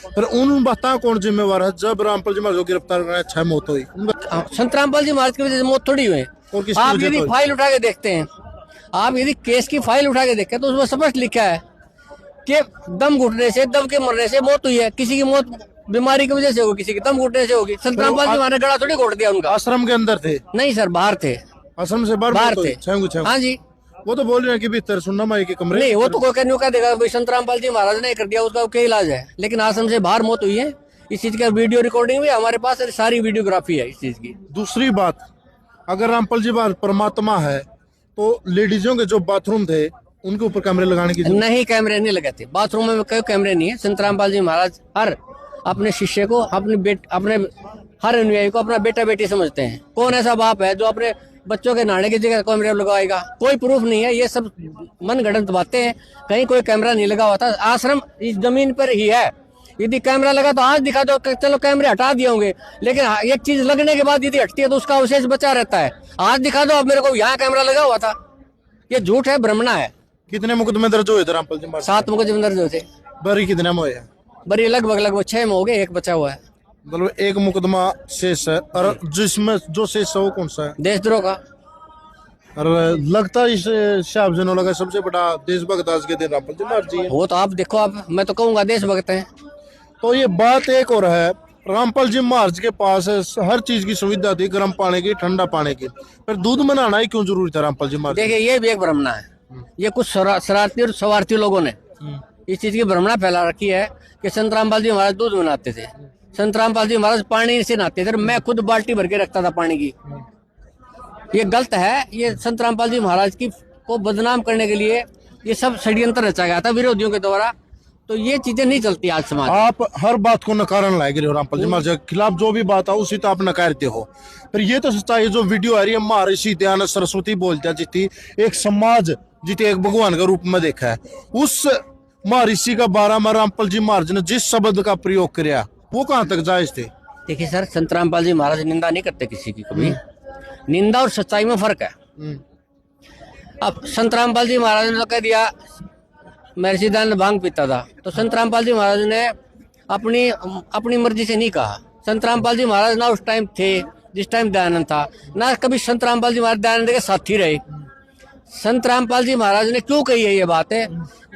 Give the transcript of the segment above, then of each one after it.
पर उन बता कौन जिम्मेवार है जब रामपाल जी महाराज को गिरफ्तार करना 6 मौत हुई? संत रामपाल जी महाराज की वजह से मौत थोड़ी हुई। और किसकी आप वजह यदि से हुई? फाइल उठा के देखते हैं, आप यदि केस की फाइल उठा के देखते हैं तो उसमें स्पष्ट लिखा है कि दम घुटने से, दब के मरने से मौत हुई है। किसी की मौत बीमारी की वजह से होगी, किसी की दम घुटने से होगी। संत रामपाल जी महाराज ने गला थोड़ी घोट दिया उनका। आश्रम के अंदर थे? नहीं सर, बाहर थे। आश्रम से बाहर बाहर मौत हुई? थे। छह हाँ जी। वो तो बोल रहे हैं कि भीतर सुनना माई के कमरे। नहीं, वो तो कोई कहने का देगा भाई संत रामपाल जी महाराज ने कर दिया, उसका क्या इलाज है। लेकिन आश्रम से बाहर मौत हुई है। इस चीज का वीडियो रिकॉर्डिंग भी हमारे पास है, सारी वीडियोग्राफी है इस चीज की। दूसरी बात, अगर रामपाल जी महाराज परमात्मा है तो लेडीजों के जो बाथरूम थे उनके ऊपर कैमरे लगाने की जरूरत नहीं, कैमरे नहीं लगे थे बाथरूम में, कोई कैमरे नहीं है। संत रामपाल जी महाराज हर अपने शिष्य को, अपने हर अनुयायी को अपना बेटा बेटी समझते हैं। कौन ऐसा बाप है जो अपने बच्चों के नहाने की जगह कैमरे लगाएगा? कोई प्रूफ नहीं है, ये सब मन गढ़ंत बातें हैं। कहीं कोई कैमरा नहीं लगा हुआ था। आश्रम इस जमीन पर ही है। यदि कैमरा लगा तो आज दिखा दो, चलो कैमरे हटा दिए होंगे। लेकिन एक चीज लगने के बाद यदि हटती है तो उसका अवशेष बचा रहता है। आज दिखा दो, अब मेरे को यहाँ कैमरा लगा हुआ था। ये झूठ है, भ्रमणा है। कितने मुकदमे दर्ज हुए थे रामपाल जी महाराज? 7 मुकदमे दर्ज हुए थे। बरी कितने में हुए हैं? बरी लगभग 6 में हो गए, एक बचा हुआ है मतलब एक मुकदमा शेष है, और जिसमें जो शेष है वो कौन सा है? देशद्रोह का। और लगता है इस हिसाब से लगा सबसे बड़ा देशभक्त आज के दिन रामपाल जी महाराज जी है। वो तो आप देखो, आप मैं तो कहूंगा देशभक्त हैं। तो ये बात एक और है, रामपाल जी महाराज के पास हर चीज की सुविधा थी, गर्म पानी की, ठंडा पानी की, पर दूध बनाना ही क्यों जरूरी था रामपाल जी महाराज? देखिए, ये भी एक भ्रमणा है। ये कुछ शरारती और स्वार्थी लोगों ने इस चीज की भ्रमणा फैला रखी है कि संत रामपाल जी महाराज दूध बनाते थे, संत रामपाल जी महाराज पानी से नहाते थे। मैं खुद बाल्टी भर के रखता था पानी की। ये गलत है। ये संत रामपाल जी महाराज की को बदनाम करने के लिए ये सब षड्यंत्र रचा गया था विरोधियों के द्वारा। तो ये चीजें नहीं चलती आज समाज। आप हर बात को नकारन लाए गिरे हो रामपाल जी महाराज के खिलाफ, जो भी बात है उसी तो आप नकारते हो। पर ये तो सच्चाई जो वीडियो आ रही है, महर्षि दयानंद सरस्वती बोलते जितनी एक समाज जितने एक भगवान का रूप में देखा है, उस महर्षि का बारे में रामपाल जी महाराज ने जिस शब्द का प्रयोग किया वो कहाँ तक जायज थे? देखिए सर, संत रामपाल जी महाराज निंदा नहीं करते किसी की कभी। निंदा और सच्चाई में फर्क है। अब संत रामपाल जी महाराज ने तो कह दिया महर्षि दयानंद भांग पीता था, तो संत रामपाल जी महाराज ने अपनी मर्जी से नहीं कहा। संत रामपाल जी महाराज ना उस टाइम थे जिस टाइम दयानंद था, ना कभी संत रामपाल जी महाराज दयानंद के साथी रहे। संत रामपाल जी महाराज ने क्यों कही है ये बात है,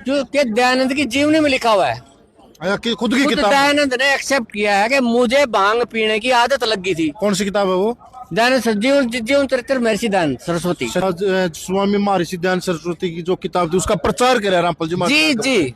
जो कि दयानंद की जीवनी में लिखा हुआ है। खुद की खुद किताब? दयानंद ने एक्सेप्ट किया है कि मुझे भांग पीने की आदत लगी थी। कौन सी किताब है वो? दयानंद जीवन चरित्र महर्षि दयानंद सरस्वती। स्वामी महर्षि दयानंद सरस्वती की जो किताब थी उसका प्रचार कराया रामपाल जी महाराज जी ने। जी,